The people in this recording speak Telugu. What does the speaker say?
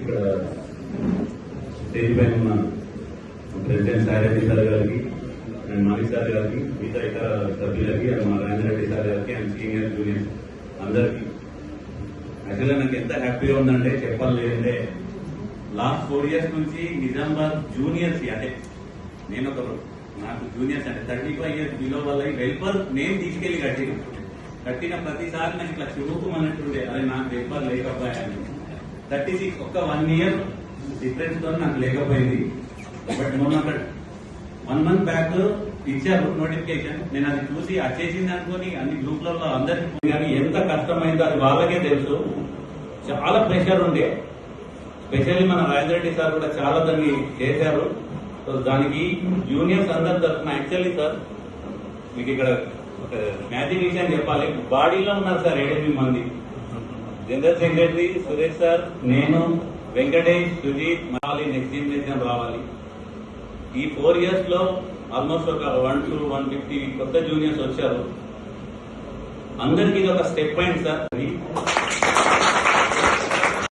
ఇక్కడ స్టేజ్ పైన ఉన్న ప్రెసిడెంట్ సాయిరెడ్డి సార్ గారికి అండ్ మణి సార్ గారికి మిగతా ఇతర సభ్యులకి అండ్ మా రాజేంద్ర రెడ్డి సార్ గారికి అండ్ సీనియర్ జూనియర్ అందరికీ యాక్చువల్గా నాకు ఎంత హ్యాపీగా ఉందంటే చెప్పాలంటే లాస్ట్ 4 years నుంచి నిజామాబాద్ జూనియర్స్ అంటే నేను నాకు జూనియర్స్ అంటే 35 years బిలో వాళ్ళ వెల్పర్ నేను తీసుకెళ్లి కట్టిన ప్రతిసారి నాకు ఇట్లా చురుకుమన్నట్టుండే అదే నాకు వెల్పర్ లేకపోయాను 36 ఒక్క 1 year డిఫరెన్స్ తో నాకు లేకపోయింది. బట్ మొన్న 1 month బ్యాక్ ఇచ్చారు నోటిఫికేషన్. నేను అది చూసి వచ్చేసింది అనుకోని అన్ని గ్రూప్లలో అందరికీ కానీ ఎంత కష్టమైందో అది వాళ్ళకే తెలుసు. చాలా ప్రెషర్ ఉండే, స్పెషల్లీ మన రాజేంద్ర రెడ్డి సార్ కూడా చాలా దాన్ని చేశారు. సో దానికి జూనియర్స్ అందరి తరఫున యాక్చువల్లీ సార్ మీకు ఇక్కడ ఒక మ్యాజిక్ విషయం చెప్పాలి. బాడీలో ఉన్నారు సార్ 7-8 మంది. జనరల్ సెక్రటరీ సురేష్ సార్, నేను, వెంకటేష్, సుజీత్, మళ్ళీ నెక్స్ట్ జనరేషన్ రావాలి. ఈ 4 years లో ఆల్మోస్ట్ ఒక 100-150 కొత్త జూనియర్స్ వచ్చారు. అందరికీ ఇది ఒక స్టెప్ పాయింట్ సార్.